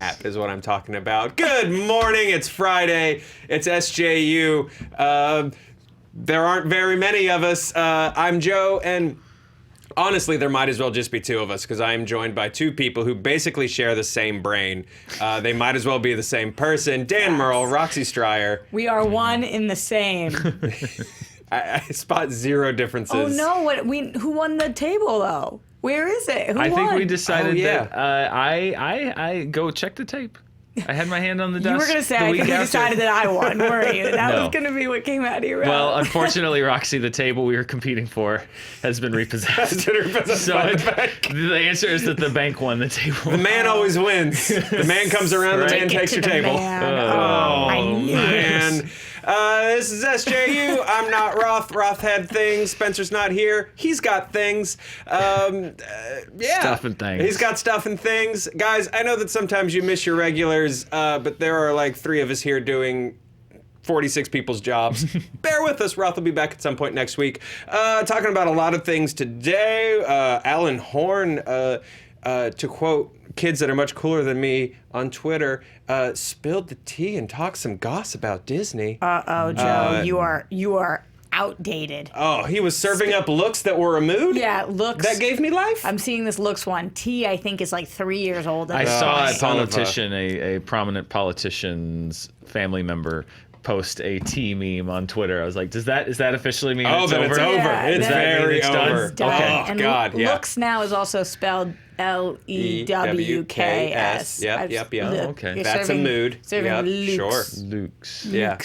app is what I'm talking about. Good morning. It's Friday. It's SJU. There aren't very many of us. I'm Joe, and honestly, there might as well just be two of us because I am joined by two people who basically share the same brain. They might as well be the same person. Dan Murrell, Roxy Striar. We are one in the same. I spot zero differences. Oh no! Who won the table though? Where is it? Who won? I think we decided that I go check the tape. I had my hand on the desk. You were going to say, I think we decided that I won, weren't you? That was going to be what came out of your mouth. Well, unfortunately, Roxy, the table we were competing for has been repossessed. The answer is that the bank won the table. The man always wins. The man comes around, the man takes your table. I knew man. This is SJU. I'm not Roth. Roth had things. Spencer's not here. He's got things. Yeah. Stuff and things. He's got stuff and things. Guys, I know that sometimes you miss your regulars, but there are like three of us here doing 46 people's jobs. Bear with us. Roth will be back at some point next week. Talking about a lot of things today. Alan Horn, to quote kids that are much cooler than me on Twitter, spilled the tea and talked some goss about Disney. Uh-oh, Joe. You are outdated. Oh, he was serving up looks that were a mood? Yeah, looks. That gave me life? I'm seeing this looks one. T, I think, is like 3 years old. I saw a politician, a prominent politician's family member, post a T meme on Twitter. I was like, is that officially mean it's over? It's over. Yeah, it's very over. It's done. Okay. And God, yeah. Looks now is also spelled Lewks. Yep. Okay. That's a mood. Serving Lukes. Sure. Lukes. Yeah.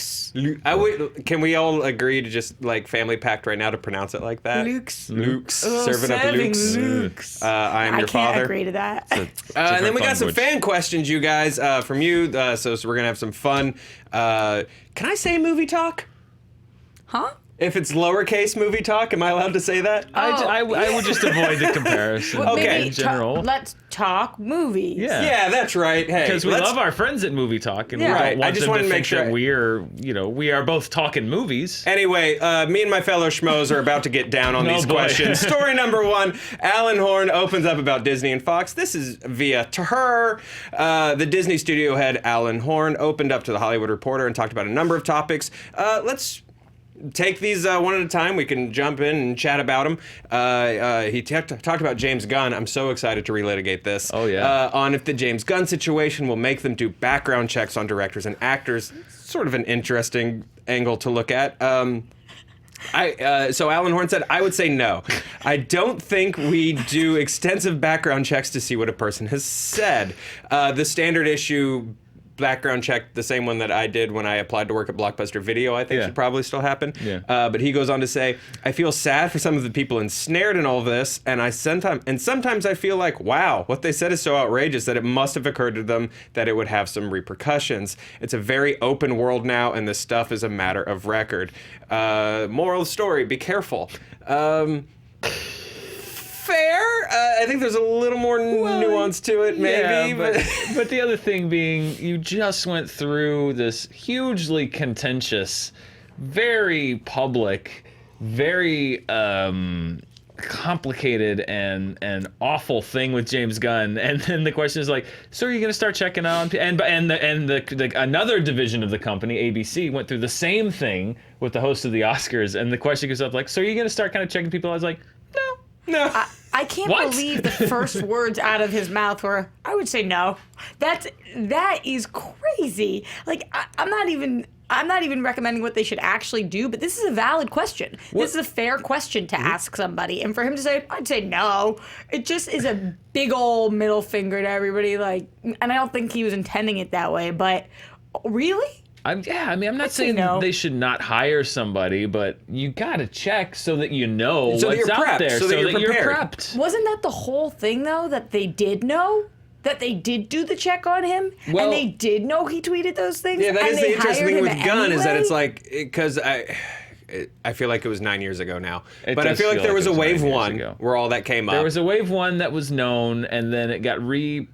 Can we all agree to just like family pact right now to pronounce it like that? Lukes. Serving up Lukes. I am your father. I can't agree to that. And then we got some fan questions, you guys, from you. So we're gonna have some fun. Can I say movie talk? Huh? If it's lowercase movie talk, am I allowed to say that? I would just avoid the comparison. Okay. In general. Let's talk movies. Yeah, that's right. Hey, because we love our friends at Movie Talk, and we don't want I just them wanted to to make think sure that we are both talking movies. Anyway, me and my fellow schmoes are about to get down on these questions. Story number one, Alan Horn opens up about Disney and Fox. This is via to her. The Disney studio head, Alan Horn, opened up to the Hollywood Reporter and talked about a number of topics. Let's take these one at a time. We can jump in and chat about them. He talked about James Gunn. I'm so excited to relitigate this. Oh, yeah. On if the James Gunn situation will make them do background checks on directors and actors. Sort of an interesting angle to look at. So Alan Horn said, I would say no. I don't think we do extensive background checks to see what a person has said. The standard issue background check, the same one that I did when I applied to work at Blockbuster Video, I think should probably still happen. Yeah. But he goes on to say, I feel sad for some of the people ensnared in all this, and sometimes I feel like, wow, what they said is so outrageous that it must have occurred to them that it would have some repercussions. It's a very open world now, and this stuff is a matter of record. Moral of the story, be careful. Fair. I think there's a little more nuance to it, maybe. Yeah, but the other thing being, you just went through this hugely contentious, very public, very complicated and awful thing with James Gunn, and then the question is like, so are you going to start checking out? And another division of the company, ABC, went through the same thing with the host of the Oscars, and the question goes up like, so are you going to start kind of checking people? I was like, no. I can't believe the first words out of his mouth were, I would say no. That is crazy. Like, I'm not even recommending what they should actually do, but this is a valid question. This is a fair question to ask somebody. And for him to say, I'd say no, it just is a big old middle finger to everybody. Like, and I don't think he was intending it that way, but really? I'm not saying they should not hire somebody, but you gotta check so that you know what's out there, so that you're prepped. Wasn't that the whole thing, though, that they did know? That they did do the check on him? Well, and they did know he tweeted those things? Yeah, that is the interesting thing with Gunn, anyway? is that it's like, because I feel like it was 9 years ago now. But I feel like there was a wave one where all that came up. There was a wave one that was known, and then it got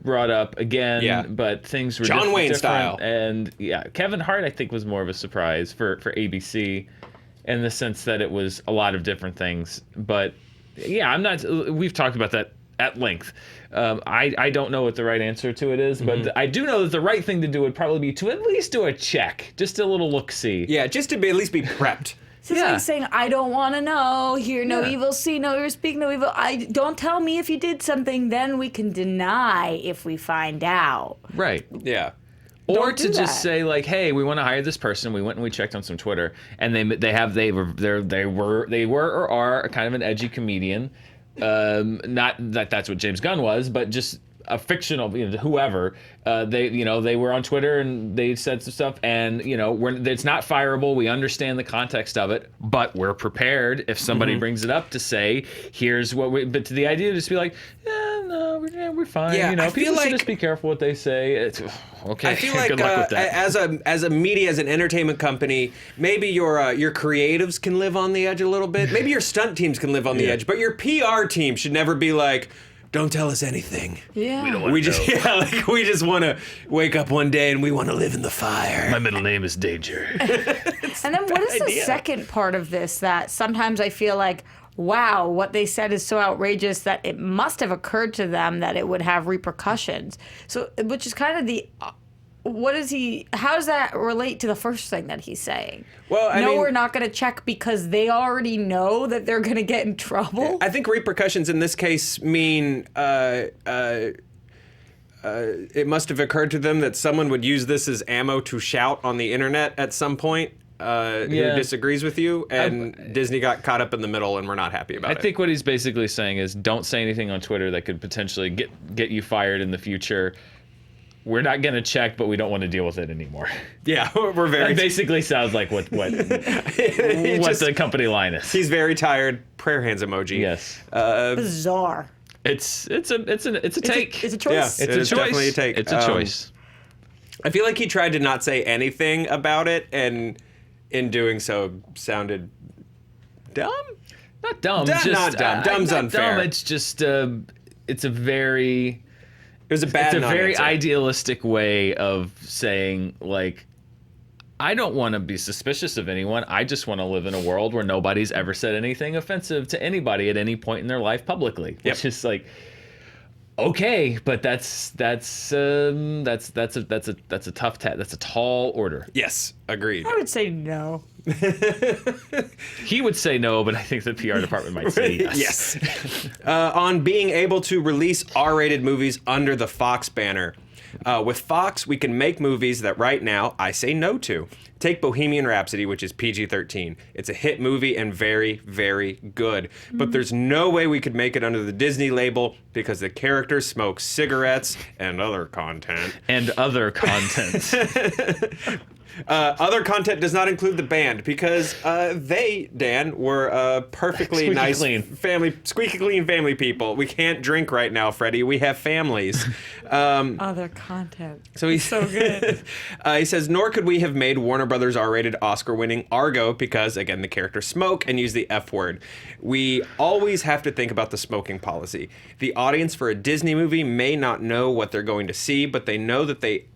brought up again. Yeah. But things were John Wayne different. style. And yeah, Kevin Hart, I think, was more of a surprise for ABC, in the sense that it was a lot of different things. But yeah, we've talked about that at length. I don't know what the right answer to it is, but I do know that the right thing to do would probably be to at least do a check, just a little look-see. Yeah, just to at least be prepped. So it's like saying, I don't want to know, hear no evil, see no evil, speak no evil. Don't tell me if you did something, then we can deny if we find out. Right. Yeah. Or to just say like, hey, we want to hire this person. We went and we checked on some Twitter, and they were or are kind of an edgy comedian. Not that that's what James Gunn was, but just a fictional, whoever. They were on Twitter and they said some stuff, and it's not fireable. We understand the context of it, but we're prepared if somebody brings it up to say, here's what we. But to the idea to just be like, we're fine. Yeah, People should just be careful what they say. It's okay. I feel like good luck with that. as a media, as an entertainment company, maybe your creatives can live on the edge a little bit. Maybe your stunt teams can live on the edge, but your PR team should never be like, don't tell us anything. Yeah. We just want to wake up one day and we want to live in the fire. My middle name is Danger. And then what is the second part of this that sometimes I feel like, wow, what they said is so outrageous that it must have occurred to them that it would have repercussions. So, which is kind of how does that relate to the first thing that he's saying? Well, I mean, we're not going to check because they already know that they're going to get in trouble. I think repercussions in this case mean it must have occurred to them that someone would use this as ammo to shout on the internet at some point. Who disagrees with you, and Disney got caught up in the middle, and we're not happy about it. I think what he's basically saying is, don't say anything on Twitter that could potentially get you fired in the future. We're not going to check, but we don't want to deal with it anymore. Yeah, we're very. That basically sounds like what the company line is. He's very tired. Prayer hands emoji. Yes. Bizarre. It's a take. It's a choice. Yeah, It's a choice. Definitely a take. It's a choice. I feel like he tried to not say anything about it, and in doing so, sounded dumb. Not dumb. Not dumb. Dumb's unfair. Dumb. It's just it's a very. It was a bad. It's a very idealistic way of saying, like, I don't want to be suspicious of anyone. I just want to live in a world where nobody's ever said anything offensive to anybody at any point in their life publicly. Yep. Which is like, okay, but that's a tough that's a tall order. Yes, agreed. I would say no. He would say no, but I think the PR department might say yes. Yes. On being able to release R-rated movies under the Fox banner. With Fox, we can make movies that right now I say no to. Take Bohemian Rhapsody, which is PG-13. It's a hit movie and very, very good. But there's no way we could make it under the Disney label because the characters smoke cigarettes and other content. Other content does not include the band because they, Dan, were perfectly nice, squeaky clean family people. We can't drink right now, Freddie. We have families. Other content. So he's so good. He says, nor could we have made Warner Brothers R-rated Oscar-winning Argo because, again, the characters smoke and use the F word. We always have to think about the smoking policy. The audience for a Disney movie may not know what they're going to see, but they know that they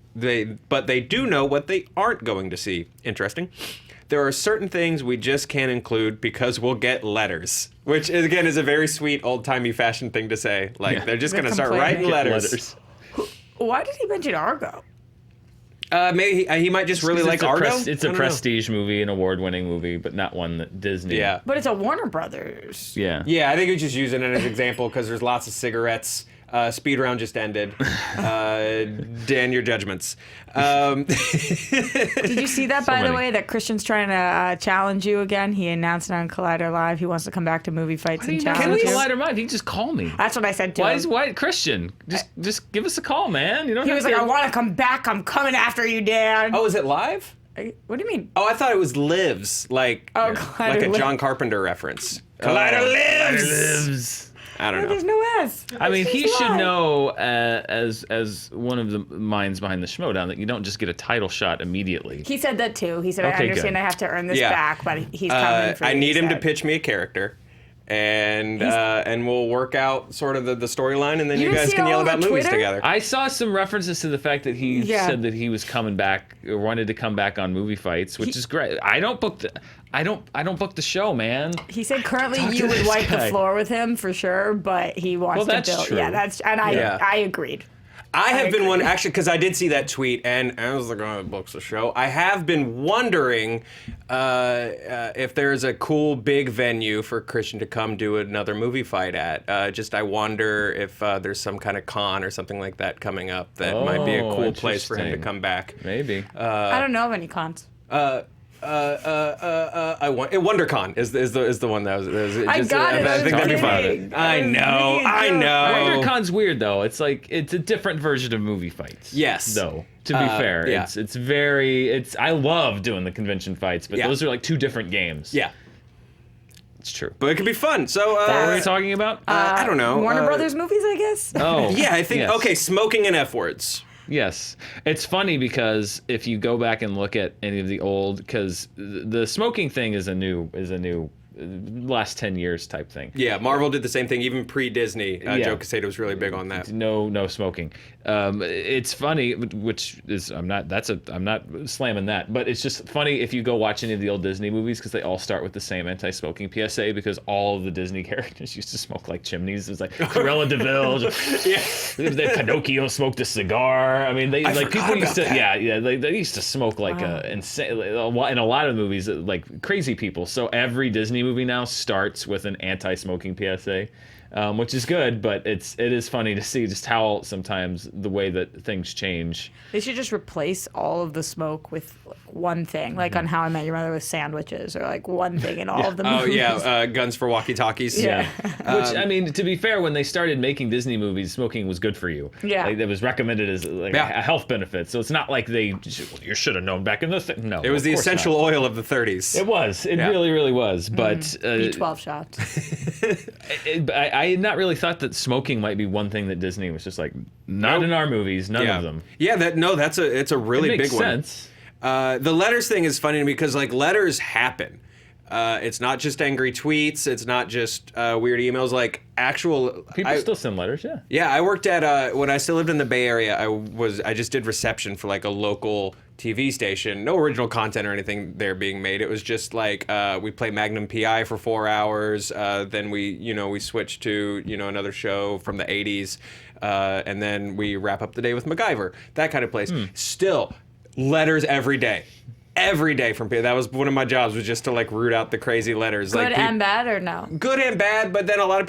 do know what they aren't going to see. Interesting. There are certain things we just can't include because we'll get letters, which again is a very sweet old-timey fashion thing to say. Like they're just going to start writing letters. Why did he mention Argo? Maybe he might just really like Argo. It's a prestige movie, an award-winning movie, but not one that Disney. Yeah. But it's a Warner Brothers. Yeah. Yeah, I think he's just using it as an example because there's lots of cigarettes. Speed round just ended. Dan, your judgments. Did you see that, by the way, that Christian's trying to challenge you again? He announced it on Collider Live. He wants to come back to movie fights and challenge you. Can we Collider Live? He can just call me. That's what I said to him. Why Christian? Just give us a call, man. You don't. He was like, I want to come back. I'm coming after you, Dan. Oh, is it live? What do you mean? Oh, I thought it was Lives, like a John Carpenter reference. Collider Lives. I don't know. There's no S. I mean, he should know as one of the minds behind the Schmodown that you don't just get a title shot immediately. He said that too. He said, I understand I have to earn this back, but he's coming for you. I need him to pitch me a character. and we'll work out sort of the storyline, and then you didn't guys see can it yell all about over movies Twitter? together. I saw some references to the fact that he said that he was coming back or wanted to come back on movie fights, which is great. I don't book the show, man. He said currently Talk to you would this wipe the guy. floor with him for sure, but he wants Well, to that's build. true. Yeah, I agreed. I have been agree. one actually because I did see that tweet, and I was like, "Oh, it books the show." I have been wondering if there's a cool big venue for Christian to come do another movie fight at. I wonder if there's some kind of con or something like that coming up that might be a cool place for him to interesting. come back. Maybe. I don't know of any cons. WonderCon is the one that was. I got it. I think that'd be kidding. fun. I know. WonderCon's weird though. It's like it's a different version of movie fights. Yes. Though, to be fair, yeah. it's I love doing the convention fights, but Yeah. those are like two different games. Yeah, It's true. but it could be fun. So What were we talking about? I don't know. Warner Brothers movies, I guess. Oh. Yeah, I think yes. okay. Smoking and F words. Yes. It's funny because if you go back and look at any of the old, because the smoking thing is a new last 10 years type thing. Yeah, Marvel did the same thing even pre-Disney. Joe Quesada was really big on that. No smoking. It's funny, which is I'm not slamming that, but it's just funny if you go watch any of the old Disney movies because they all start with the same anti-smoking PSA because all of the Disney characters used to smoke like chimneys. It's like Cruella de Vil, Pinocchio smoked a cigar. I mean, people used to they used to smoke like insane in a lot of movies like crazy people. So every Disney movie now starts with an anti-smoking PSA. Which is good, but it is funny to see just how sometimes the way that things change. They should just replace all of the smoke with like, one thing, like on How I Met Your Mother with sandwiches, or like one thing in all of the movies. Oh yeah, guns for walkie-talkies. Yeah. Which I mean, to be fair, when they started making Disney movies, smoking was good for you. Yeah. Like, it was recommended as like a health benefit. So it's not like you should have known back in the no. It was the of course essential not. oil of the 30s. It was. It really, really was. But B12 shots. I had not really thought that smoking might be one thing that Disney was just like, not in our movies, none of them. Yeah, it's a really It makes big sense. one. The letters thing is funny to me because like letters happen. It's not just angry tweets. It's not just weird emails. Like actual People still send letters, yeah. Yeah, I worked at when I still lived in the Bay Area. I just did reception for like a local TV station. No original content or anything there being made. It was just like we play Magnum PI for 4 hours. Then we switched to another show from the 80s, and then we wrap up the day with MacGyver. That kind of place. Still, letters every day. Every day from people. That was one of my jobs, was just to like root out the crazy letters. Good like, and bad or no? Good and bad, but then a lot of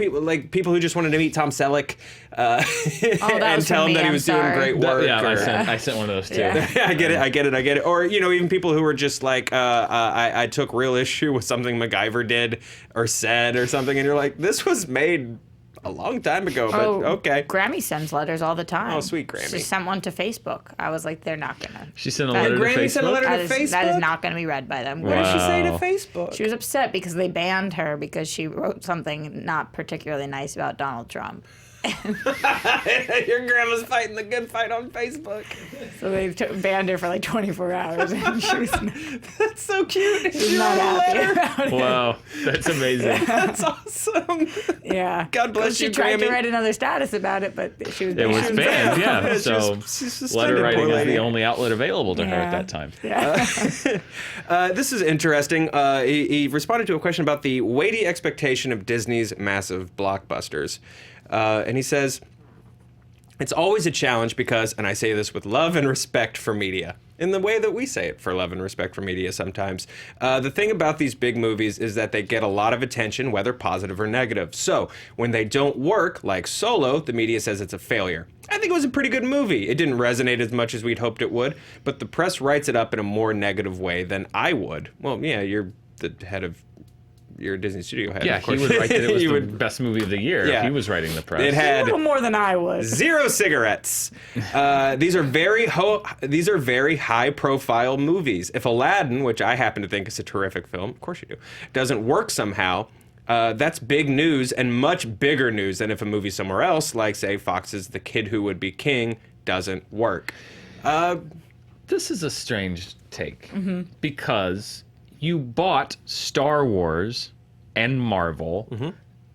people who just wanted to meet Tom Selleck and was tell from him me, that he I'm was doing sorry. great work. I sent one of those too. Yeah. I get it. Or even people who were just like, I took real issue with something MacGyver did or said or something, and you're like, this was made a long time ago, but okay. Grammy sends letters all the time. Oh, sweet Grammy. She sent one to Facebook. I was like, they're not gonna. She sent a letter to Grammy Facebook. sent a letter to Facebook? That is not going to be read by them. What did she say to Wow. Facebook? She was upset because they banned her because she wrote something not particularly nice about Donald Trump. Your grandma's fighting the good fight on Facebook. So they banned her for like 24 hours, and she was That's so cute. She not wrote a happy letter. about it. Wow, that's amazing. That's awesome. Yeah. God bless you, She tried to Grammy. write another status about it, but she was It was banned. banned, yeah. It's So just- she's suspended, letter writing poor is lady. the only outlet available to her at Yeah. that time. Yeah. This is interesting. He responded to a question about the weighty expectation of Disney's massive blockbusters. And he says, it's always a challenge because, and I say this with love and respect for media, in the way that we say it for love and respect for media sometimes. The thing about these big movies is that they get a lot of attention, whether positive or negative. So when they don't work, like Solo, the media says it's a failure. I think it was a pretty good movie. It didn't resonate as much as we'd hoped it would, but the press writes it up in a more negative way than I would. Well, yeah, you're the head of your Disney studio head. Yeah, of course. he would write that it was You the would- best movie of the year Yeah. if he was writing the press. It A had little more than I was. 0 cigarettes. These are very high-profile movies. If Aladdin, which I happen to think is a terrific film, of course you do, doesn't work somehow, that's big news and much bigger news than if a movie somewhere else, like say Fox's The Kid Who Would Be King, doesn't work. This is a strange take because you bought Star Wars and Marvel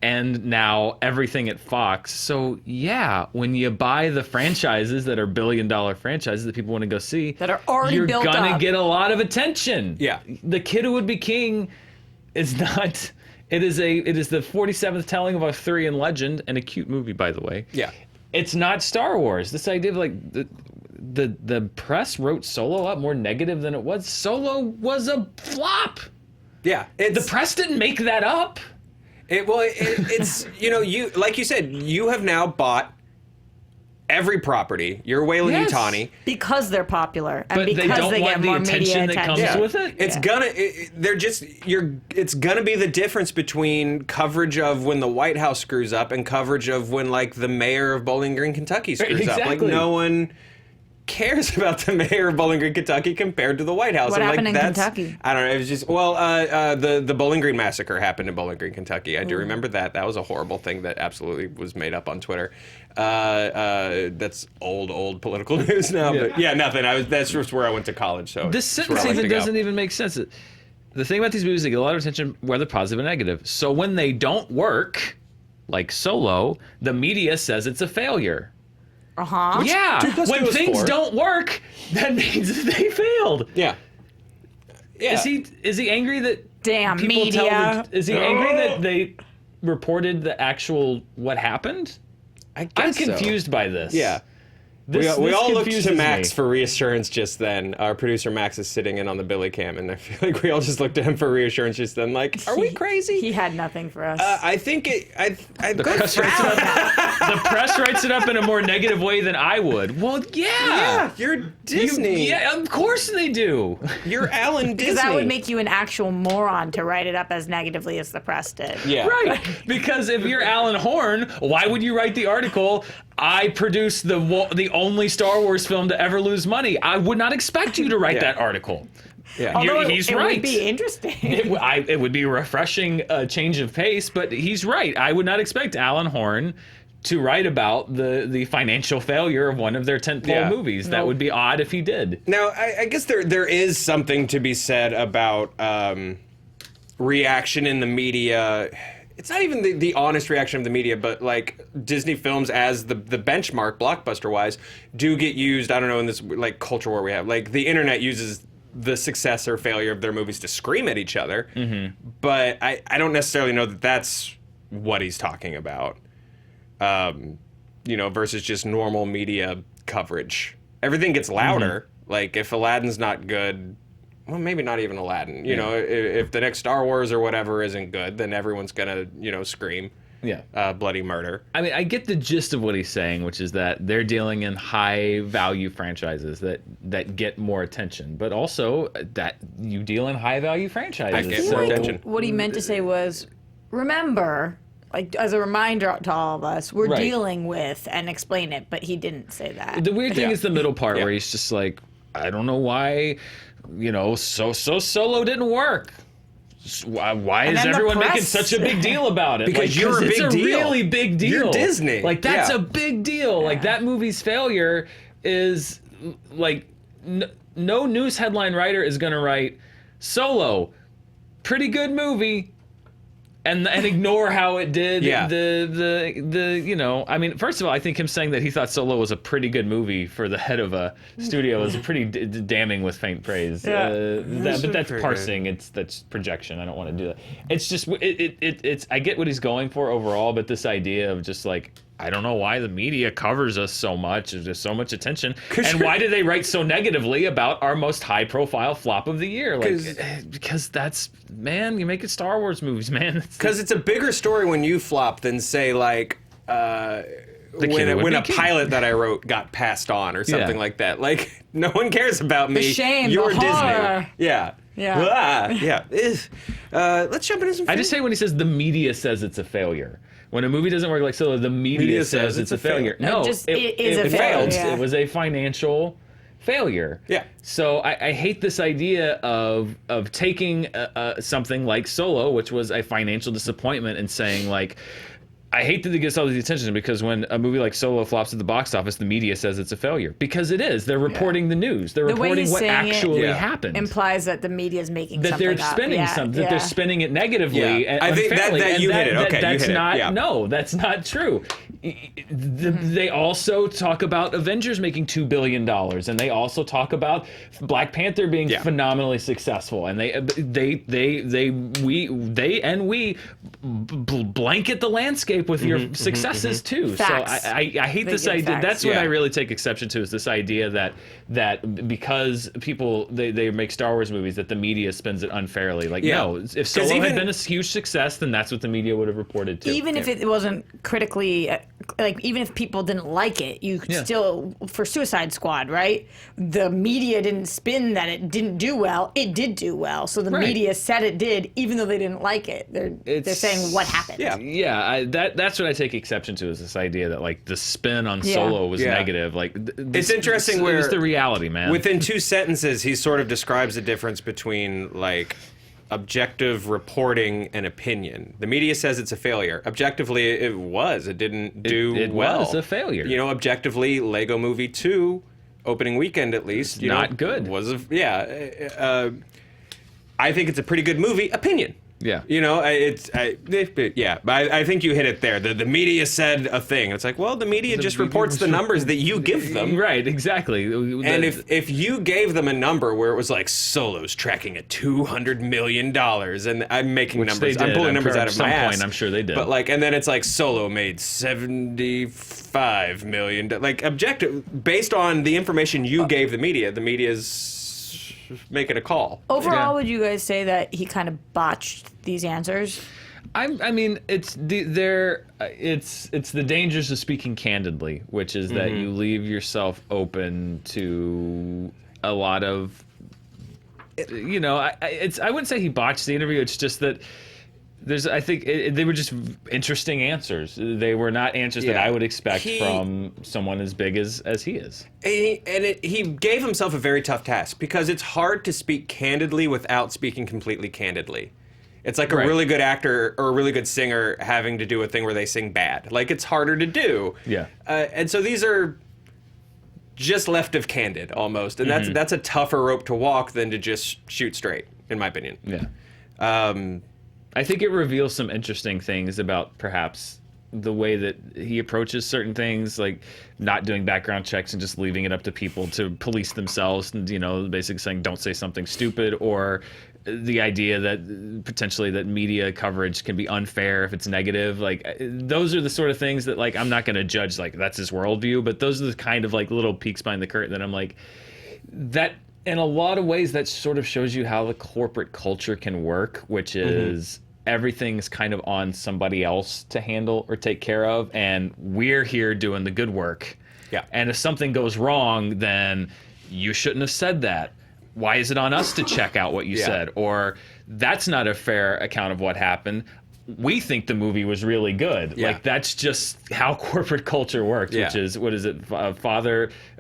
and now everything at Fox. So yeah, when you buy the franchises that are billion-dollar franchises that people want to go see, that are already you're built gonna up. get a lot of attention. Yeah. The Kid Who Would Be King is not. It is the 47th telling of Arthurian legend, and a cute movie, by the way. Yeah. It's not Star Wars. This idea of like the press wrote Solo up more negative than it was. Solo was a flop. Yeah. The press didn't make that up. It's you like you said, you have now bought every property. You're Weyland-Yutani. Because they're popular and But they because don't they want get the more attention media that comes attention. with it. It's gonna be the difference between coverage of when the White House screws up and coverage of when like the mayor of Bowling Green, Kentucky screws up. Like Exactly. no one cares about the mayor of Bowling Green, Kentucky compared to the White House. What And, happened in that's, Kentucky? I don't know. It was just the Bowling Green massacre happened in Bowling Green, Kentucky. I do remember that. That was a horrible thing that absolutely was made up on Twitter. That's old political news now. Yeah. But yeah, nothing. That's just where I went to college. So This it's where I sentence like even to go. doesn't even make sense. The thing about these movies, they get a lot of attention, whether positive or negative. So when they don't work, like Solo, the media says it's a failure. Uh-huh. Yeah, 2 + 2 when is things 4. don't work, that means they failed. Yeah. Yeah. Is he angry that Damn people media. tell is he angry that they reported the actual what happened? I guess I'm so. confused by this. Yeah. This, we this all looked confuses to Max me. for reassurance just then. Our producer Max is sitting in on the Billy Cam, and I feel like we all just looked to him for reassurance just then. Like, are we crazy? He had nothing for us. I think it. The press writes it up. The press writes it up in a more negative way than I would. Well, Yeah, you're Disney. Yeah, of course they do. You're Alan Disney. because that would make you an actual moron to write it up as negatively as the press did. Yeah. Right. Because if you're Alan Horn, why would you write the article, I produced the only Star Wars film to ever lose money? I would not expect you to write Yeah. that article. Yeah. Although He's it right. would be interesting. It would be a refreshing change of pace, but he's right. I would not expect Alan Horn to write about the financial failure of one of their tentpole Yeah. movies. That would be odd if he did. Now, I guess there is something to be said about reaction in the media. It's not even the honest reaction of the media, but like Disney films as the benchmark, blockbuster-wise, do get used, I don't know, in this like culture where we have. Like the internet uses the success or failure of their movies to scream at each other. Mm-hmm. But I don't necessarily know that that's what he's talking about. Versus just normal media coverage. Everything gets louder. Mm-hmm. Like if Aladdin's not good, well, maybe not even Aladdin. You know, if the next Star Wars or whatever isn't good, then everyone's gonna, scream. Yeah. Bloody murder. I mean, I get the gist of what he's saying, which is that they're dealing in high-value franchises that get more attention, but also that you deal in high-value franchises. I get feel more like attention. what he meant to say was, remember, like as a reminder to all of us, we're Right. dealing with, and explain it, but he didn't say that. The weird thing Yeah. is the middle part Yeah. where he's just like, I don't know why, so Solo didn't work. Why And is then the everyone making press- such a big deal about it? Because you're a it's big deal. Really big deal. You're Disney. Like that's Yeah. a big deal. Like that movie's failure is like no news headline writer is gonna write Solo, pretty good movie. And ignore how it did. Yeah. I mean, first of all, I think him saying that he thought Solo was a pretty good movie for the head of a studio is pretty damning with faint praise. Yeah. But that's pretty parsing. That's projection. I don't want to do that. It's just it's. I get what he's going for overall, but this idea of just like, I don't know why the media covers us so much. There's just so much attention. And why do they write so negatively about our most high-profile flop of the year? Like, because that's, man, you make it Star Wars movies, man. Because it's a bigger story when you flop than say like Kid Who Would when Be a King. pilot that I wrote got passed on or something Yeah. like that. Like no one cares about me. shame, You're the Disney. horror. Yeah. Yeah. Ah, yeah. Let's jump into some. I just hate when he says the media says it's a failure. When a movie doesn't work like Solo, the media says it's a failure. No, It is a it failure, failed. yeah. It was a financial failure. Yeah. So I hate this idea of taking something like Solo, which was a financial disappointment, and saying like, I hate that it gets all the attention because when a movie like Solo flops at the box office, the media says it's a failure because it is. They're reporting the news. They're reporting what actually happened. Implies that the media is making that something they're spinning something. That they're spinning it negatively. And I think unfairly. that you hit it. Okay, that's you hit not. it. Yeah. No, that's not true. They also talk about Avengers making $2 billion, and they also talk about Black Panther being phenomenally successful, and we blanket the landscape with your successes too. Facts. So I hate this idea. Facts. That's what I really take exception to, is this idea that because people they make Star Wars movies, that the media spins it unfairly. Like no, if Solo had been a huge success, then that's what the media would have reported too. Even if it wasn't critically, even if people didn't like it, you could still, for Suicide Squad, right? The media didn't spin that it didn't do well. It did do well. So the media said it did, even though they didn't like it. They're saying what happened. That's what I take exception to, is this idea that like the spin on Solo was negative. Like it's interesting where it's the reality, man. Within 2 sentences, he sort of describes the difference between like objective reporting and opinion. The media says it's a failure. Objectively, it was. It didn't do well. It was a failure. You know, objectively, Lego Movie 2, opening weekend at least, not good. Was I think it's a pretty good movie. Opinion. Yeah. You know, but I think you hit it there. The media said a thing. It's like, well, the media just reports the numbers that you give them. Right, exactly. And if you gave them a number where it was like Solo's tracking at $200 million, and I'm making numbers, I'm pulling numbers out of my ass. Point, I'm sure they did. But like, and then it's like Solo made $75 million. Like objective, based on the information you gave the media's making a call. Overall, would you guys say that he kind of botched these answers? I mean, it's the dangers of speaking candidly, which is that you leave yourself open to a lot of, you know, I wouldn't say he botched the interview. It's just that I think they were just interesting answers. They were not answers that I would expect from someone as big as he is. He gave himself a very tough task, because it's hard to speak candidly without speaking completely candidly. It's like a really good actor or a really good singer having to do a thing where they sing bad. Like, it's harder to do. Yeah. And so these are just left of candid almost, and that's a tougher rope to walk than to just shoot straight, in my opinion. Yeah. I think it reveals some interesting things about perhaps the way that he approaches certain things, like not doing background checks and just leaving it up to people to police themselves, and, you know, basically saying don't say something stupid, or the idea that potentially that media coverage can be unfair if it's negative. Like, those are the sort of things that, like, I'm not going to judge like that's his worldview, but those are the kind of like little peeks behind the curtain that I'm like, that in a lot of ways that sort of shows you how the corporate culture can work, which is everything's kind of on somebody else to handle or take care of, and we're here doing the good work. Yeah. And if something goes wrong, then you shouldn't have said that. Why is it on us to check out what you said? Or that's not a fair account of what happened. We think the movie was really good. Yeah. Like, that's just how corporate culture works, which is, what is it?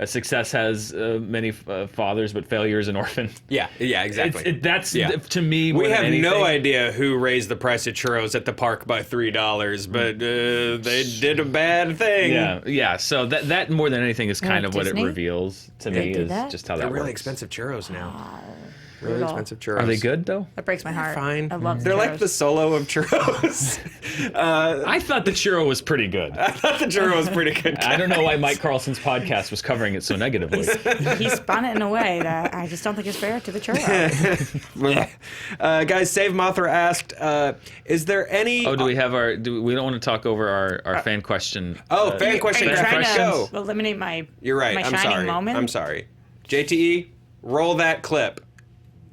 Success has many fathers, but failure is an orphan. Yeah, exactly. That's to me. We have no idea who raised the price of churros at the park by $3, but they did a bad thing. Yeah. So that more than anything is kind of Disney? what it reveals to me, is just how that They're works. really expensive churros now. Really Brutal. expensive churros. Are they good though? That breaks my heart. Fine. I love They're churros. like the Solo of churros. I thought the churro was pretty good. I thought the churro was pretty good. I don't know why Mike Carlson's podcast was covering it so negatively. He spun it in a way that I just don't think is fair to the churro. Guys, Save Mothra asked, is there any... Oh, do we have we don't want to talk over our fan question. Fan question. Are you trying Go. to eliminate my You're right. my I'm shining sorry. moment? I'm sorry. JTE, roll that clip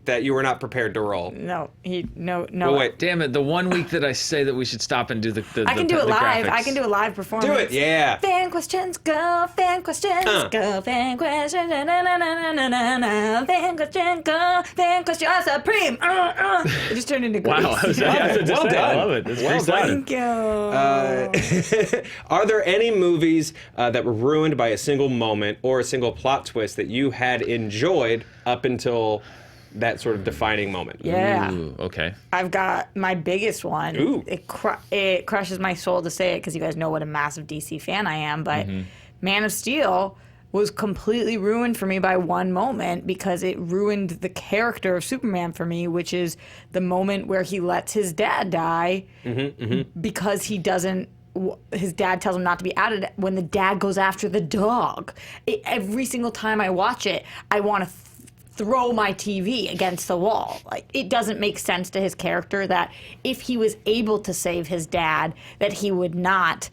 that you were not prepared to roll. No. Well, wait. Damn it, the 1 week that I say that we should stop and do the I can do it live. graphics. I can do a live performance. Do it, yeah. Fan questions, go. Fan questions, go. Fan questions, na na na na na na na. Fan question, go. Fan question, supreme. It just turned into Wow. Grease. Well done. I love it. It's Well pretty done. Thank you. Are there any movies that were ruined by a single moment or a single plot twist that you had enjoyed up until that sort of defining moment. Yeah. Ooh, okay. I've got my biggest one. Ooh. It crushes my soul to say it because you guys know what a massive DC fan I am, but Man of Steel was completely ruined for me by one moment because it ruined the character of Superman for me, which is the moment where he lets his dad die because he doesn't. His dad tells him not to be outed when the dad goes after the dog. Every single time I watch it, I want to throw my TV against the wall. Like, it doesn't make sense to his character that if he was able to save his dad, that he would not.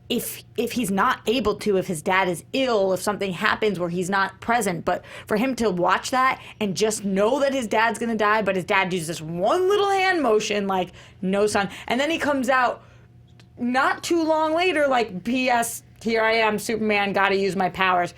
If he's not able to, if his dad is ill, if something happens where he's not present, but for him to watch that and just know that his dad's gonna die, but his dad does this one little hand motion, like, no son, and then he comes out not too long later, like, P.S. here I am, Superman, gotta use my powers.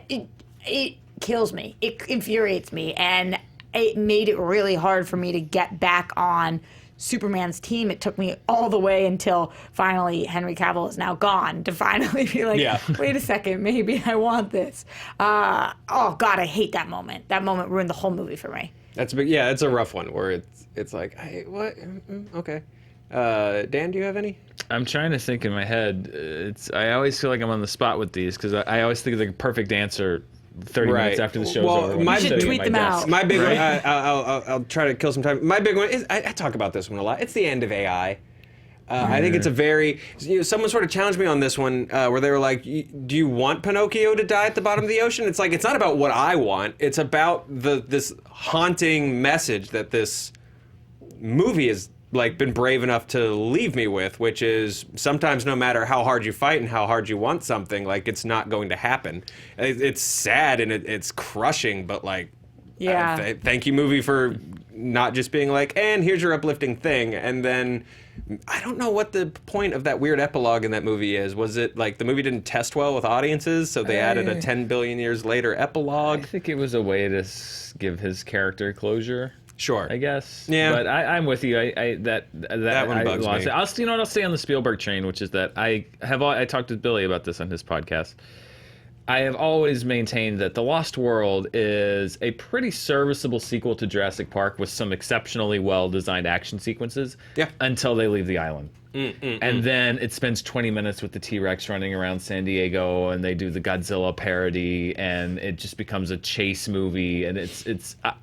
It kills me. It infuriates me, and it made it really hard for me to get back on Superman's team. It took me all the way until finally Henry Cavill is now gone to finally be like, wait a second, maybe I want this. Oh God, I hate that moment. That moment ruined the whole movie for me. That's big. Yeah, it's a rough one where it's like, hey, what? Okay. Dan, do you have any? I'm trying to think in my head. I always feel like I'm on the spot with these because I always think of the perfect answer 30 minutes after the show's over. You should tweet them out. My big one, I'll try to kill some time. My big one is, I talk about this one a lot. It's the end of AI. I think it's a very, someone sort of challenged me on this one where they were like, do you want Pinocchio to die at the bottom of the ocean? It's like, it's not about what I want. It's about this haunting message that this movie has like been brave enough to leave me with, which is sometimes no matter how hard you fight and how hard you want something, like, it's not going to happen. It's sad and it's crushing, but like, thank you, movie, for not just being like, and here's your uplifting thing. And then I don't know what the point of that weird epilogue in that movie is. Was it like the movie didn't test well with audiences, so they added a 10 billion years later epilogue? I think it was a way to give his character closure. Sure, I guess. Yeah, but I'm with you. That one bugs me. I'll stay on the Spielberg train, which is that I talked to Billy about this on his podcast. I have always maintained that The Lost World is a pretty serviceable sequel to Jurassic Park with some exceptionally well-designed action sequences. Yeah. Until they leave the island. And then it spends 20 minutes with the T-Rex running around San Diego, and they do the Godzilla parody, and it just becomes a chase movie. And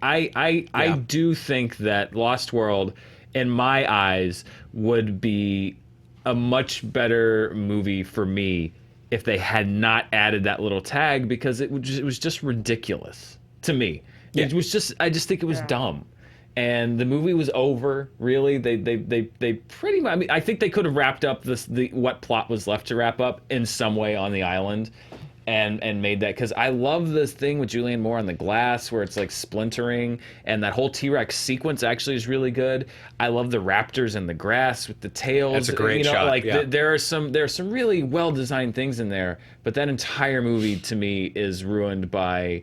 I do think that Lost World, in my eyes, would be a much better movie for me if they had not added that little tag, because it was just ridiculous to me. Yeah. I just think it was dumb. And the movie was over, really. They pretty much, I mean, I think they could have wrapped up what plot was left to wrap up in some way on the island and made that, because I love this thing with Julianne Moore on the glass where it's like splintering, and that whole T-Rex sequence actually is really good. I love the raptors in the grass with the tails. That's a great shot. Like there are some really well-designed things in there, but that entire movie to me is ruined by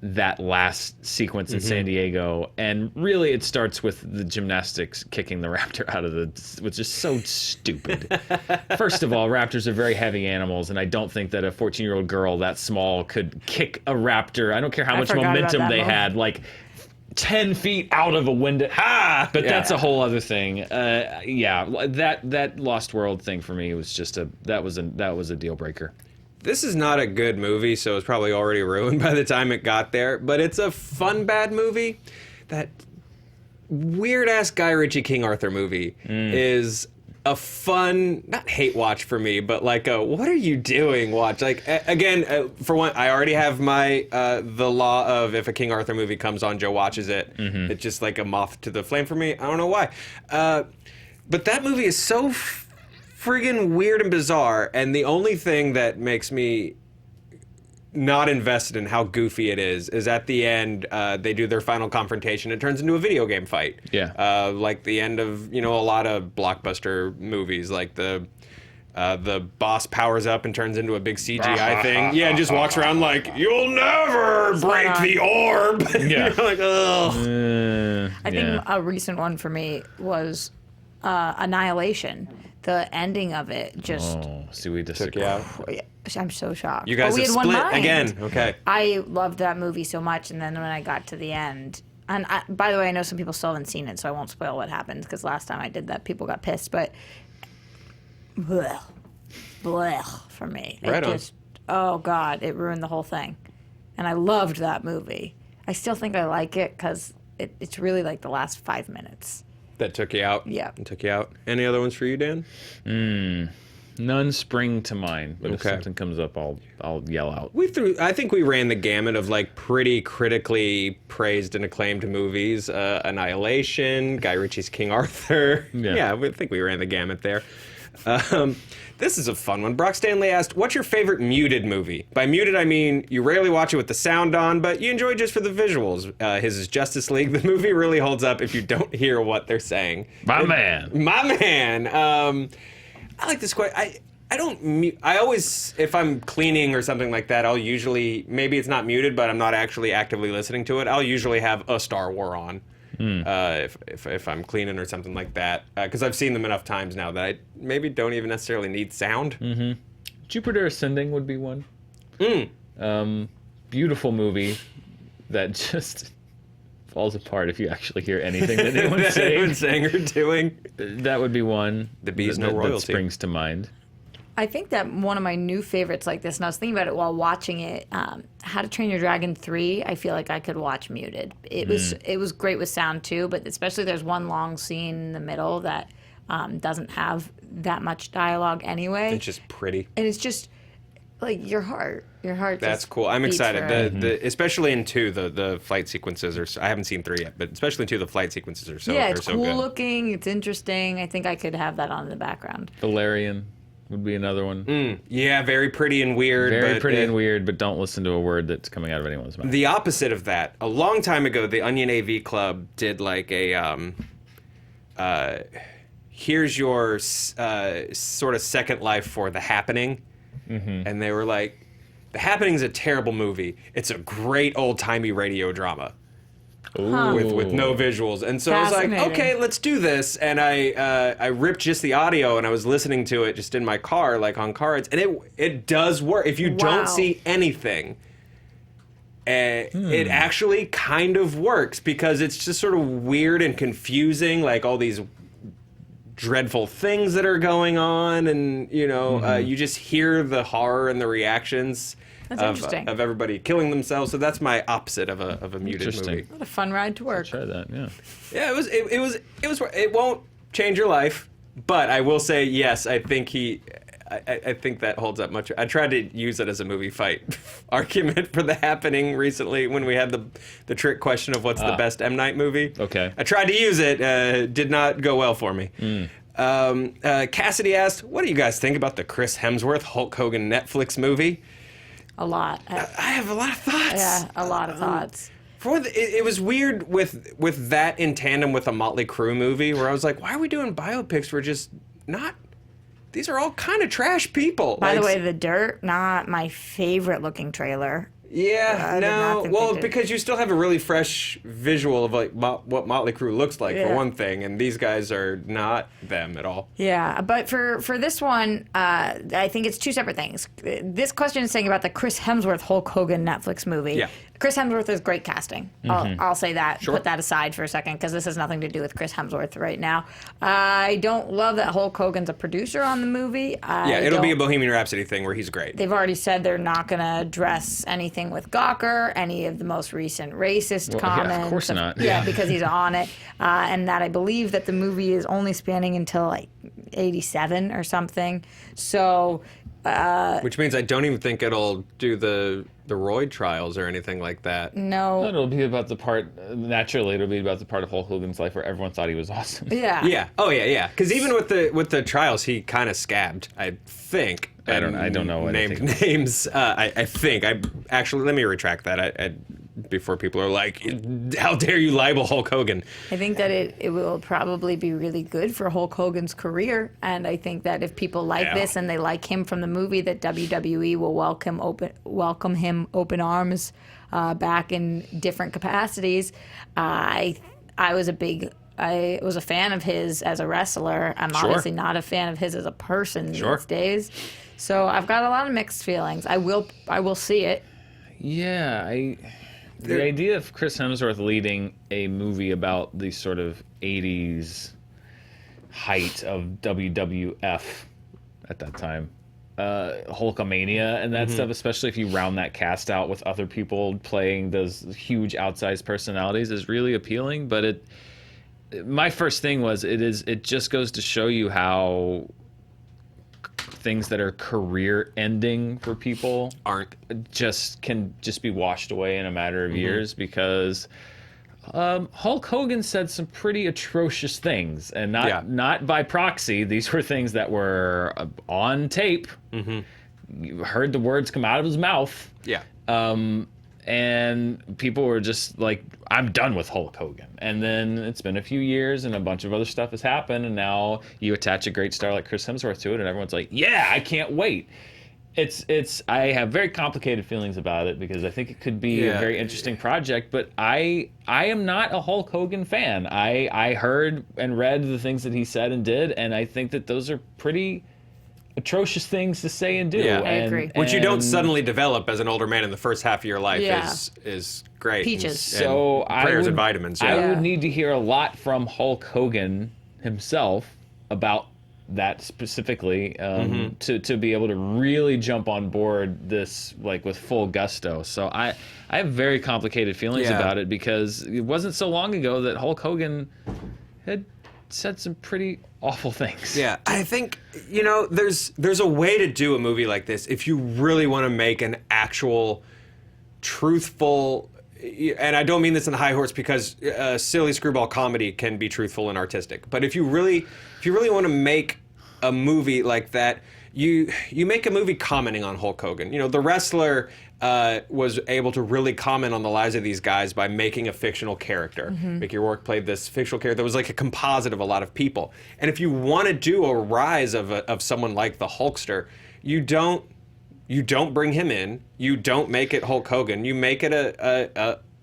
that last sequence in San Diego, and really it starts with the gymnastics kicking the raptor out of which is so stupid. First of all, raptors are very heavy animals, and I don't think that a 14-year-old girl that small could kick a raptor. I don't care how much momentum they had, like 10 feet out of a window. But that's a whole other thing. That Lost World thing for me was just that was a deal breaker. This is not a good movie, so it's probably already ruined by the time it got there, but it's a fun bad movie. That weird-ass Guy Ritchie King Arthur movie is a fun, not hate watch for me, but like a what are you doing watch. Like, again, for one, I already have my the law of if a King Arthur movie comes on, Joe watches it. It's just like a moth to the flame for me. I don't know why. But that movie is so friggin' weird and bizarre, and the only thing that makes me not invested in how goofy it is at the end, they do their final confrontation. It turns into a video game fight. Yeah. Like the end of, a lot of blockbuster movies, like the boss powers up and turns into a big CGI thing. Yeah, and just walks around like, you'll never break the orb. Yeah. You're like, ugh. I think a recent one for me was Annihilation. The ending of it just we took you out. I'm so shocked. You guys But we have had one split mind. again. Okay. I loved that movie so much, and then when I got to the end, and by the way, I know some people still haven't seen it, so I won't spoil what happened because last time I did that, people got pissed. But blech, for me, Right on. oh god, it ruined the whole thing. And I loved that movie. I still think I like it because it's really like the last 5 minutes. That took you out. Yeah. It took you out. Any other ones for you, Dan? None spring to mind, but if Okay. something comes up, I'll yell out. I think we ran the gamut of like pretty critically praised and acclaimed movies. Annihilation, Guy Ritchie's King Arthur. Yeah. I think we ran the gamut there. This is a fun one. Brock Stanley asked, what's your favorite muted movie? By muted, I mean you rarely watch it with the sound on, but you enjoy it just for the visuals. His is Justice League. The movie really holds up if you don't hear what they're saying. My man. I like this question. I always, if I'm cleaning or something like that, I'll usually, maybe it's not muted, but I'm not actually actively listening to it. I'll usually have a Star War on. If I'm cleaning or something like that, because I've seen them enough times now that I maybe don't even necessarily need sound. Jupiter Ascending would be one. Beautiful movie that just falls apart if you actually hear anything that anyone's saying. Anyone's saying or doing. That would be one. The Bee's No that Royalty. springs to mind. I think that one of my new favorites like this, and I was thinking about it while watching it, How to Train Your Dragon 3, I feel like I could watch muted. It was great with sound too, but especially there's one long scene in the middle that doesn't have that much dialogue anyway. It's just pretty. And it's just like your heart. That's just cool. I'm beats excited. for it. The especially in 2, the flight sequences are. I haven't seen 3 yet, but especially in 2, the flight sequences are so. Yeah, are it's so cool good. looking. It's interesting. I think I could have that on in the background. Valerian would be another one. Yeah, very pretty and weird. Very but pretty and weird, but don't listen to a word that's coming out of anyone's mouth. The opposite of that. A long time ago, the Onion AV Club did like a here's your sort of second life for The Happening, and they were like, The Happening's a terrible movie. It's a great old timey radio drama. With no visuals, and so I was like, Fascinating. okay, let's do this. And I ripped just the audio, and I was listening to it just in my car, like on cards, and it does work. If you Wow. don't see anything, it actually kind of works because it's just sort of weird and confusing, like all these dreadful things that are going on, and you just hear the horror and the reactions. That's interesting. Of everybody killing themselves, so that's my opposite of a muted Interesting. movie. What a fun ride to work. Try that, yeah. Yeah, it was. It won't change your life, but I will say yes. I think I think that holds up much. I tried to use it as a movie fight argument for The Happening recently when we had the trick question of what's the best M. Night movie. Okay. I tried to use it. Did not go well for me. Cassidy asked, "What do you guys think about the Chris Hemsworth Hulk Hogan Netflix movie?" A lot. I have a lot of thoughts. Yeah, a lot of thoughts. It was weird with that in tandem with a Motley Crue movie where I was like, why are we doing biopics for just not... These are all kind of trash people. By the way, The Dirt, not my favorite looking trailer. Yeah, I did not no. think Well, they did. because you still have a really fresh visual of like what Motley Crue looks like for Yeah. one thing, and these guys are not them at all. Yeah, but for this one, I think it's two separate things. This question is saying about the Chris Hemsworth Hulk Hogan Netflix movie. Yeah. Chris Hemsworth is great casting. I'll say that. Sure. Put that aside for a second because this has nothing to do with Chris Hemsworth right now. I don't love that Hulk Hogan's a producer on the movie. Yeah, it'll be a Bohemian Rhapsody thing where he's great. They've already said they're not going to address anything with Gawker, any of the most recent racist Well, yeah, of comments. course not. Yeah, Yeah. because he's on it. And that I believe that the movie is only spanning until like 87 or something. So, Which means I don't even think it'll do the Royd trials or anything like that. no. It'll be about the part, naturally, it'll be about the part of Hulk Hogan's life where everyone thought he was awesome. Yeah. Yeah. Oh yeah, yeah. Because even with the trials, he kind of scabbed. I think. I don't know Named anything. names. I think. I actually let me retract that. I before people are like, "How dare you libel Hulk Hogan?" I think that it will probably be really good for Hulk Hogan's career. And I think that if people like Yeah. this and they like him from the movie, that WWE will welcome him open arms back in different capacities. I was a big I was a fan of his as a wrestler. I'm Sure. obviously not a fan of his as a person Sure. these days. So I've got a lot of mixed feelings. I will see it. Yeah, the idea of Chris Hemsworth leading a movie about the sort of 80s height of WWF at that time, Hulkamania and that stuff, especially if you round that cast out with other people playing those huge outsized personalities, is really appealing. But my first thing was it just goes to show you how things that are career ending for people can just be washed away in a matter of years, because Hulk Hogan said some pretty atrocious things, and not by proxy. These were things that were on tape. You heard the words come out of his mouth. Yeah. And people were just like, I'm done with Hulk Hogan. And then it's been a few years and a bunch of other stuff has happened, and now you attach a great star like Chris Hemsworth to it, and everyone's like, yeah, I can't wait. I have very complicated feelings about it, because I think it could be a very interesting project, but I am not a Hulk Hogan fan. I heard and read the things that he said and did, and I think that those are pretty atrocious things to say and do. Yeah. I agree. Which you don't suddenly develop as an older man in the first half of your life is great. Peaches. And So prayers and vitamins. I Yeah. would need to hear a lot from Hulk Hogan himself about that specifically, to be able to really jump on board this with full gusto. So I have very complicated feelings about it, because it wasn't so long ago that Hulk Hogan had said some pretty awful things. Yeah, I think, there's a way to do a movie like this if you really want to make an actual truthful, and I don't mean this in the high horse, because silly screwball comedy can be truthful and artistic, but if you really want to make a movie like that, you make a movie commenting on Hulk Hogan. The wrestler was able to really comment on the lives of these guys by making a fictional character. Mickey Rourke played this fictional character that was like a composite of a lot of people. And if you want to do a rise of someone like the Hulkster, you don't bring him in. You don't make it Hulk Hogan. You make it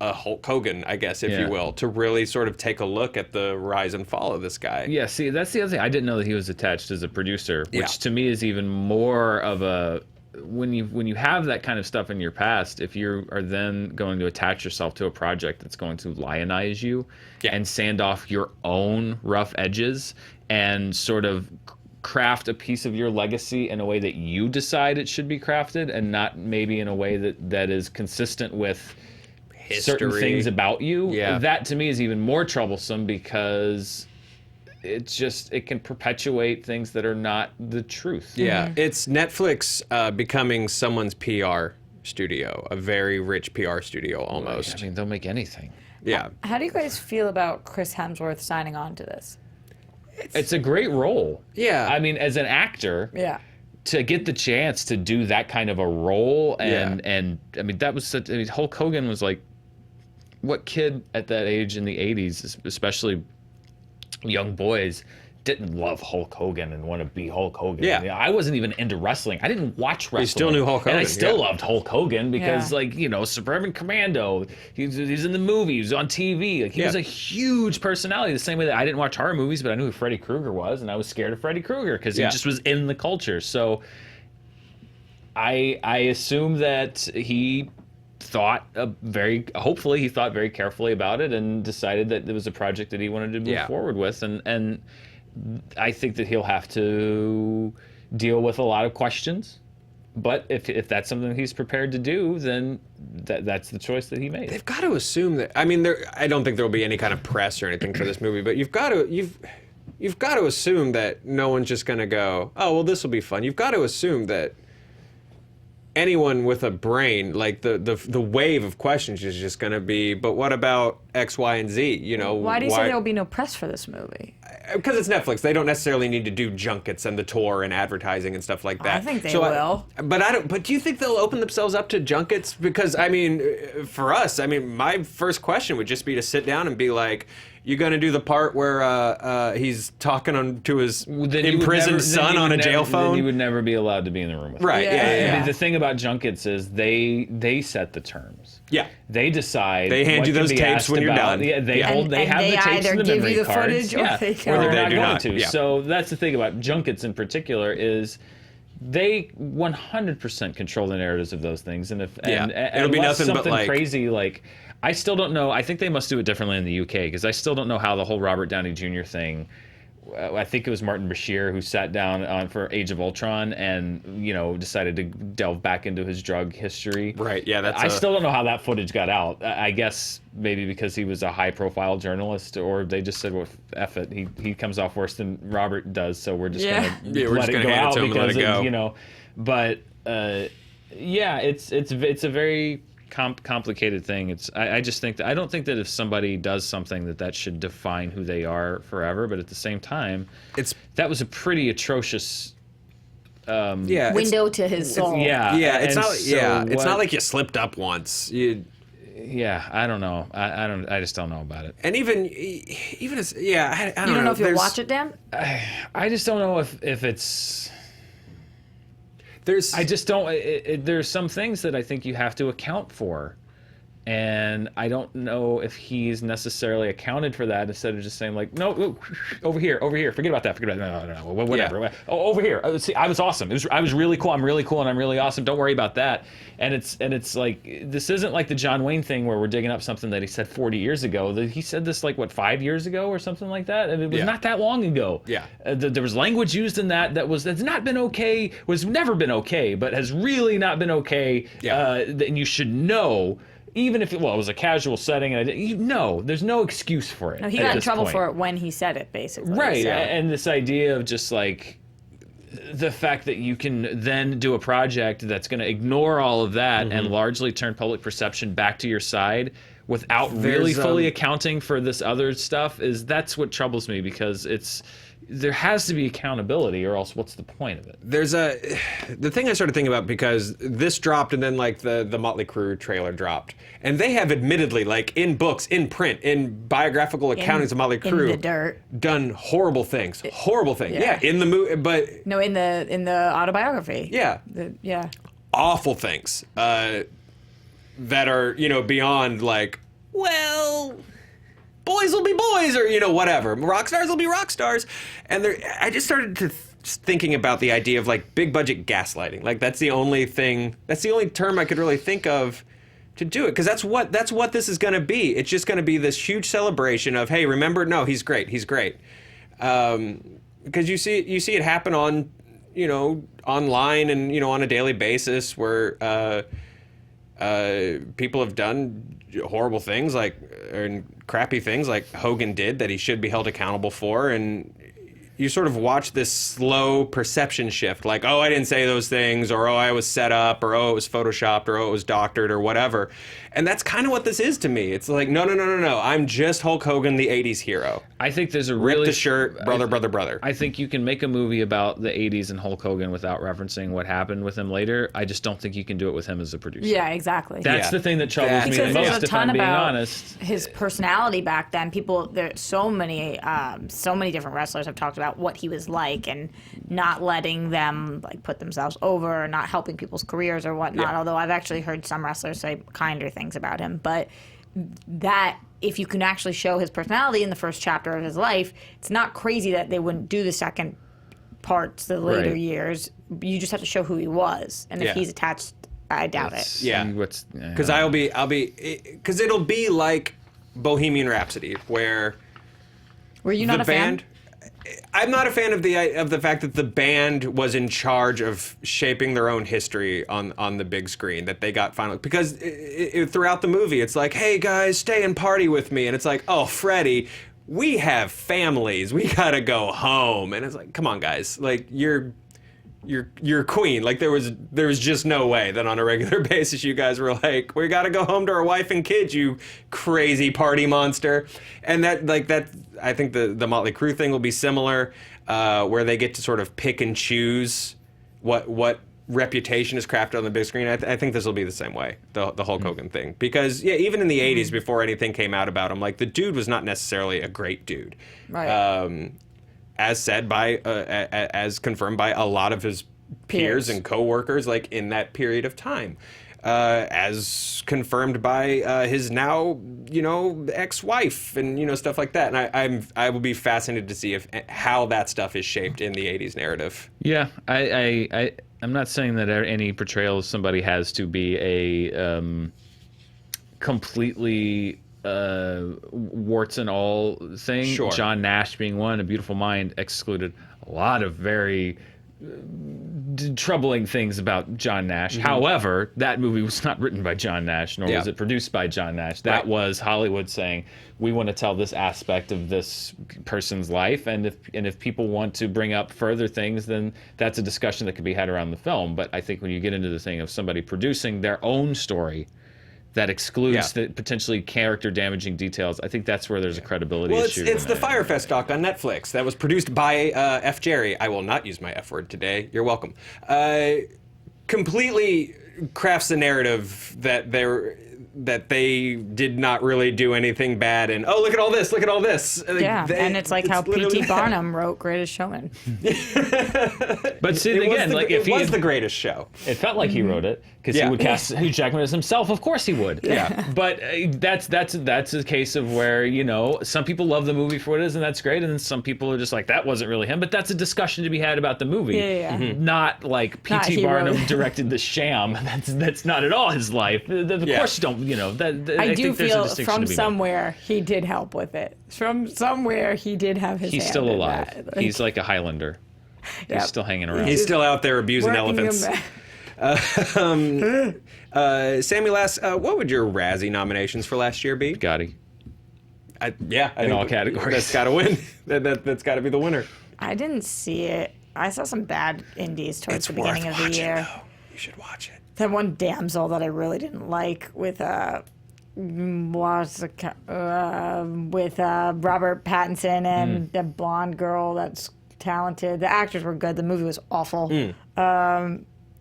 a Hulk Hogan, I guess, if you will, to really sort of take a look at the rise and fall of this guy. Yeah, see, that's the other thing. I didn't know that he was attached as a producer, which to me is even more of a... When you have that kind of stuff in your past, if you are then going to attach yourself to a project that's going to lionize you and sand off your own rough edges and sort of craft a piece of your legacy in a way that you decide it should be crafted, and not maybe in a way that is consistent with certain things about you, that to me is even more troublesome, because it can perpetuate things that are not the truth. Yeah, it's Netflix becoming someone's PR studio, a very rich PR studio almost. I mean, they'll make anything. Yeah. How do you guys feel about Chris Hemsworth signing on to this? It's a great role. Yeah. I mean, as an actor, to get the chance to do that kind of a role, and I mean, that was Hulk Hogan was like, what kid at that age in the 80s, especially young boys, didn't love Hulk Hogan and want to be Hulk Hogan? Yeah. I mean, I wasn't even into wrestling. I didn't watch wrestling. You still knew Hulk Hogan. And I still loved Hulk Hogan, because Suburban Commando, he's in the movie, he was on TV. He was a huge personality, the same way that I didn't watch horror movies, but I knew who Freddy Krueger was, and I was scared of Freddy Krueger because he just was in the culture. So I assume that he hopefully he thought very carefully about it and decided that it was a project that he wanted to move forward with, and I think that he'll have to deal with a lot of questions, but if that's something he's prepared to do, then that's the choice that he made. They've got to assume that. I mean, I don't think there will be any kind of press or anything for this movie, but you've got to assume that no one's just going to go, oh well, this will be fun. You've got to assume that anyone with a brain, like the wave of questions is just going to be, but what about X, Y, and Z? Why do you say there will be no press for this movie? Because it's Netflix. They don't necessarily need to do junkets and the tour and advertising and stuff like that. I think they will. But do you think they'll open themselves up to junkets? Because, I mean, for us, I mean, my first question would just be to sit down and be like, You gonna do the part where he's talking to his Then imprisoned son on a jail phone? Then you would never be allowed to be in the room with Right. him. Yeah. I mean, the thing about junkets is they set the terms. Yeah. They decide. They hand what you can those be tapes asked when you're about. done. Yeah, they Yeah. hold. They And have they the tapes either and the give memory you the cards. footage or they or don't. they're Or they not do going not. to. Yeah. So that's the thing about junkets in particular is they 100% control the narratives of those things, and if Yeah. and It'll be unless nothing but, something like- crazy like. I still don't know. I think they must do it differently in the UK because I still don't know how the whole Robert Downey Jr. thing. I think it was Martin Bashir who sat down for Age of Ultron and decided to delve back into his drug history. Right. Yeah. That's. I still don't know how that footage got out. I guess maybe because he was a high-profile journalist, or they just said, "Well, F it. He comes off worse than Robert does, so we're just Yeah. gonna Yeah, we're let just it gonna go hand it out to him and let because it go. But yeah, it's a very complicated thing. I just think that I don't think that if somebody does something that should define who they are forever. But at the same time, that was a pretty atrocious. Yeah. Window to his soul. Yeah. Yeah. It's and not. so Yeah. It's what- not like you slipped up once. Yeah, I don't know. I just don't know about it. And even as I don't You don't know if you'll There's- watch it, Dan? I just don't know if it's. There's. I just don't. There's some things that I think you have to account for, and I don't know if he's necessarily accounted for that. Instead of just saying like, no, over here, forget about that, no, whatever. Yeah. Oh, over here. See, I was awesome. I was really cool. I'm really cool, and I'm really awesome. Don't worry about that. And it's like this isn't like the John Wayne thing where we're digging up something that he said 40 years ago. He said this like 5 years ago or something like that, and it was not that long ago. Yeah. There was language used in that's not been okay. Was never been okay, but has really not been okay. Yeah. And you should know. Even if it was a casual setting, and there's no excuse for it. No, he at got in this trouble point. for it when he said it, basically. Right, So. and this idea of just like the fact that you can then do a project that's going to ignore all of that and largely turn public perception back to your side without really fully accounting for this other stuff that's what troubles me, because there has to be accountability, or else what's the point of it? There's the thing I started thinking about, because this dropped and then like the Motley Crue trailer dropped, and they have admittedly, like in books, in print, in biographical accountings of Motley Crue, in the dirt, done horrible things. Yeah. In the movie, but no, in the autobiography. yeah, awful things that are beyond like, well, boys will be boys, or whatever. Rock stars will be rock stars. And I just started to thinking about the idea of like big budget gaslighting. Like that's the only term I could really think of to do it, because that's what this is going to be. It's just going to be this huge celebration of, hey, remember? No, he's great. Because you see it happen on online and on a daily basis where people have done horrible things and crappy things like Hogan did that he should be held accountable for, and you sort of watch this slow perception shift, like, oh, I didn't say those things, or oh, I was set up, or oh, it was photoshopped, or oh, it was doctored, or whatever. And that's kind of what this is to me. It's like, no, I'm just Hulk Hogan, the 80s hero. I think there's a Rip the shirt, brother. I think you can make a movie about the 80s and Hulk Hogan without referencing what happened with him later. I just don't think you can do it with him as a producer. Yeah, exactly. That's the thing that troubles me the Because there's most, a if ton I'm being about honest. his personality back then. There's so many different wrestlers have talked about what he was like, and not letting them like put themselves over, or not helping people's careers or whatnot. Yeah. Although I've actually heard some wrestlers say kinder things about him, but that if you can actually show his personality in the first chapter of his life, it's not crazy that they wouldn't do the second parts, the later years. You just have to show who he was, and if he's attached, I doubt it. Yeah. Because because it'll be like Bohemian Rhapsody, where Were you not a fan? I'm not a fan of the fact that the band was in charge of shaping their own history on the big screen, that they got finally, because throughout the movie it's like, hey guys, stay and party with me, and it's like, oh, Freddie, we have families, we gotta go home, and it's like, come on guys, like you're queen. Like there was just no way that on a regular basis you guys were like, we gotta go home to our wife and kids, you crazy party monster. And that I think the Motley Crue thing will be similar, where they get to sort of pick and choose what reputation is crafted on the big screen, I think this will be the same way, the Hulk Hogan thing. Because, yeah, even in the 80s, before anything came out about him, like, the dude was not necessarily a great dude. Right. As said by, as confirmed by a lot of his peers and coworkers, like, in that period of time. As confirmed by his now, ex-wife and stuff like that. And I will be fascinated to see how that stuff is shaped in the 80s narrative. Yeah, I'm not saying that any portrayal of somebody has to be a completely warts and all thing. Sure. John Nash being one, A Beautiful Mind excluded a lot of very troubling things about John Nash. However, that movie was not written by John Nash, nor was it produced by John Nash. That was Hollywood saying, we want to tell this aspect of this person's life, and if people want to bring up further things, then that's a discussion that could be had around the film. But I think when you get into the thing of somebody producing their own story that excludes the potentially character-damaging details, I think that's where there's a credibility issue. Well, it's the Firefest doc on Netflix that was produced by F. Jerry. I will not use my F word today. You're welcome. Completely crafts the narrative that they did not really do anything bad, and look at all this, look at all this. And it's like how P.T. Barnum wrote Greatest Showman. But see, again, it was the greatest show. It felt like he wrote it because he would cast Hugh Jackman as himself. Of course he would. Yeah. But that's a case of where some people love the movie for what it is, and that's great, and then some people are just like, that wasn't really him. But that's a discussion to be had about the movie. Not like P.T. Barnum directed The Sham. That's not at all his life. Of course you don't. I do feel from somewhere he did help with it. From somewhere he did have his. He's hand still in alive. that. He's like a Highlander. He's still hanging around. He's still out there abusing elephants. Sammy Lass, what would your Razzie nominations for last year be? Gotti. I In all categories. That's got to win. That's got to be the winner. I didn't see it. I saw some bad indies towards the beginning of the year. You should watch it. That one Damsel that I really didn't like with Robert Pattinson and the blonde girl that's talented. The actors were good. The movie was awful. There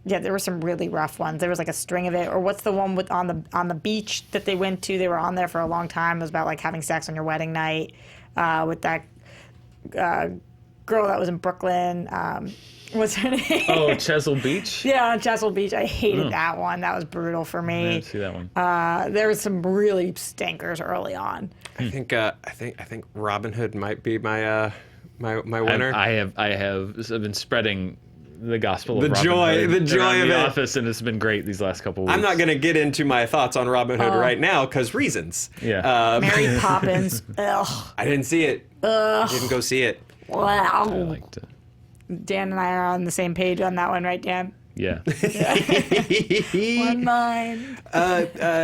were some really rough ones. There was like a string of it. Or what's the one with on the beach that they went to? They were on there for a long time. It was about like having sex on your wedding night with that girl that was in Brooklyn. What's her name? Oh, Chesil Beach? Yeah, on Chesil Beach. I hated that one. That was brutal for me. I didn't see that one. There was some really stinkers early on. I think Robin Hood might be my winner. I have been spreading the gospel of the Robin Hood joy around of the it. office, and it's been great these last couple weeks. I'm not going to get into my thoughts on Robin Hood right now because reasons. Yeah. Mary Poppins. Ugh. I didn't see it. Didn't go see it. Wow. I liked it. Dan and I are on the same page on that one, right, Dan? Yeah. One mind.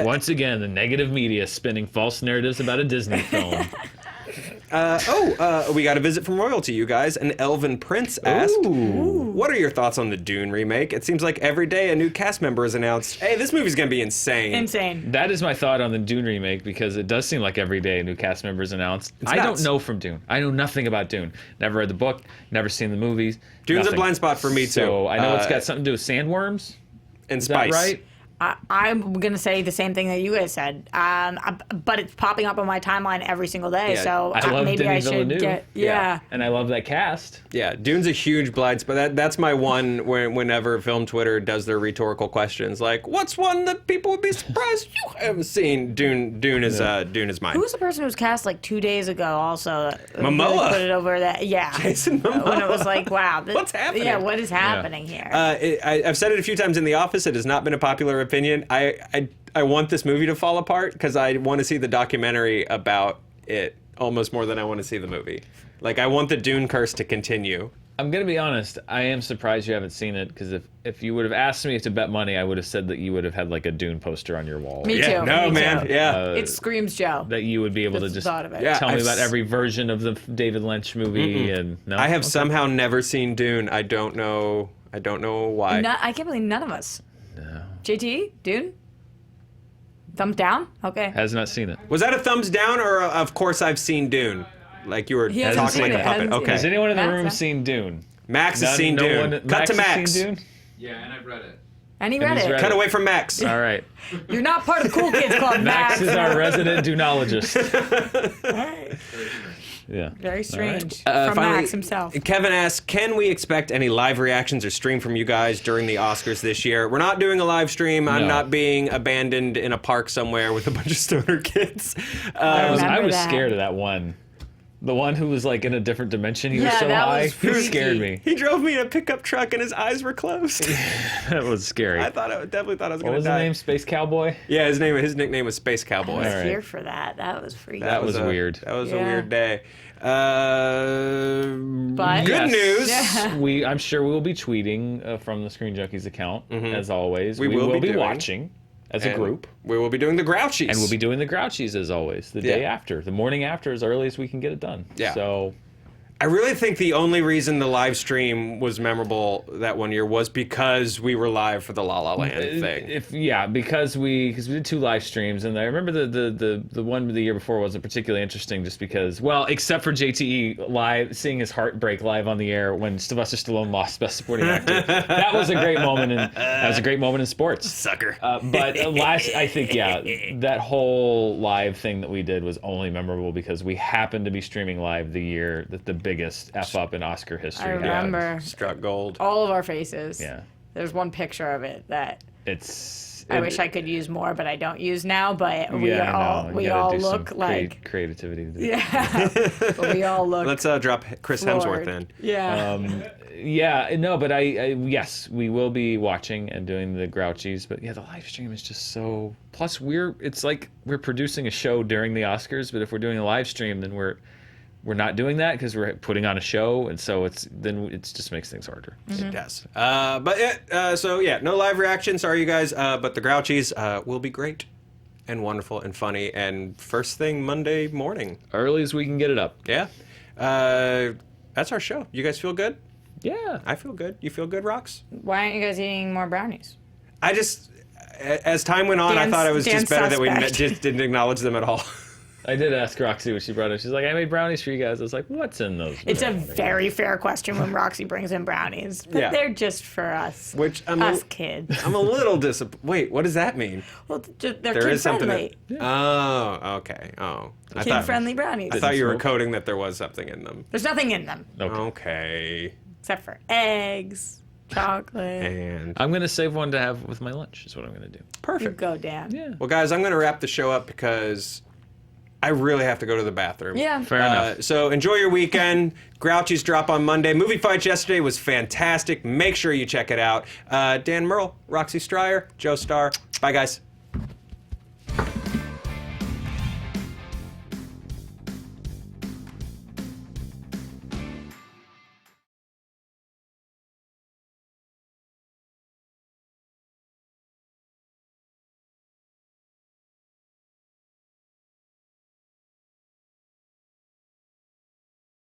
Once again, the negative media spinning false narratives about a Disney film. We got a visit from royalty, you guys. An Elven Prince asked, what are your thoughts on the Dune remake? It seems like every day a new cast member is announced. Hey, this movie's going to be insane. Insane. That is my thought on the Dune remake, because it does seem like every day a new cast member is announced. I don't know from Dune. I know nothing about Dune. Never read the book, never seen the movies. Dune's nothing. a blind spot for me, too. So I know it's got something to do with sandworms. And Is spice. that right? I'm going to say the same thing that you guys said, but it's popping up on my timeline every single day, so I love maybe Denis I should Villeneuve. get... Yeah. And I love that cast. Yeah, Dune's a huge blind spot. That's my one whenever Film Twitter does their rhetorical questions, like, what's one that people would be surprised you haven't seen? Dune is mine. Who was the person who was cast like 2 days ago also? Momoa. Put it over that, Jason Momoa. When it was like, wow. What's happening? Yeah, what is happening here? I've said it a few times in the office. It has not been a popular opinion. I want this movie to fall apart because I want to see the documentary about it almost more than I want to see the movie. Like, I want the Dune curse to continue. I'm going to be honest. I am surprised you haven't seen it, because if you would have asked me to bet money, I would have said that you would have had like a Dune poster on your wall. Me too. No, me man. Too. Yeah. It screams Joe. That you would be able to just thought of it. Yeah, tell me about every version of the David Lynch movie. And no, I have somehow never seen Dune. I don't know why. I can't believe none of us. No. JT, Dune? Thumbs down? Okay. Has not seen it. Was that a thumbs down or of course I've seen Dune? Like you were hasn't talking seen like it, a puppet. hasn't seen Okay. Has anyone in the Max, room huh? seen Dune? Max has seen Dune. Cut Max to has Max. seen Dune? Yeah, and I've read it. And he And read he's it. read Cut away from Max. All right. You're not part of Cool Kids Club, Max Max. is our resident dunologist. All right. Yeah. Very strange. finally, From Max himself. Kevin asks, can we expect any live reactions or stream from you guys during the Oscars this year? We're not doing a live stream. I'm No. not being abandoned in a park somewhere with a bunch of stoner kids. I remember was that. scared of that one. The one who was like in a different dimension. He was Yeah, so that high. was He freaky. scared me. He drove me in a pickup truck and his eyes were closed. That was scary. I definitely thought I was What going was to the die. name? Space Cowboy? Yeah, his nickname was Space Cowboy. I was All right. here for that. That was freaky. That was weird. That was a Yeah. weird day. But- Good news. Yeah. I'm sure we will be tweeting from the ScreenJunkies account as always. We will be doing. watching as a And group, We will be doing the Grouchies. and we'll be doing the Grouchies as always. The day after, the morning after, as early as we can get it done. Yeah. So I really think the only reason the live stream was memorable that one year was because we were live for the La La Land thing. because we did 2 live streams, and I remember the one the year before wasn't particularly interesting just because, well, except for JTE live, seeing his heart break live on the air when Sylvester Stallone lost Best Supporting Actor. That was a great moment, in sports. Sucker. But I think that whole live thing that we did was only memorable because we happened to be streaming live the year that the biggest F up in Oscar history. I happened. remember Struck gold. all of our faces. Yeah. There's one picture of it that I wish I could use more, but I don't use now. But we all look like creativity. yeah. But we all look. Let's drop Chris floored. Hemsworth in. Yeah. But yes, we will be watching and doing the Grouchies. But yeah, the live stream is just so. Plus, it's like we're producing a show during the Oscars, but if we're doing a live stream, then we're not doing that because we're putting on a show, and so it just makes things harder. It does. No live reaction. Sorry, you guys. But the Grouchies will be great and wonderful and funny. And first thing Monday morning. Early as we can get it up. Yeah. That's our show. You guys feel good? Yeah. I feel good. You feel good, Rox? Why aren't you guys eating more brownies? I just, as time went on, I thought it was just better that we just didn't acknowledge them at all. I did ask Roxy what she brought in. She's like, I made brownies for you guys. I was like, what's in those? It's a brownies? very fair question when Roxy brings in brownies, but Yeah. they're just for us, Which us kids. I'm a little disappointed. Wait, what does that mean? Well, they're There kid is something. friendly. Oh, okay. Oh, Kid friendly brownies. I thought you were smoke. coding that there was something in them. There's nothing in them Okay. Okay. except for eggs, chocolate. And I'm gonna save one to have with my lunch. Is what I'm gonna do. You perfect. go, Dan. Yeah. Well, guys, I'm going to wrap the show up because I really have to go to the bathroom. Yeah. Fair enough. So enjoy your weekend. Grouchies drop on Monday. Movie Fights yesterday was fantastic. Make sure you check it out. Dan Murrell, Roxy Striar, Joe Starr. Bye, guys.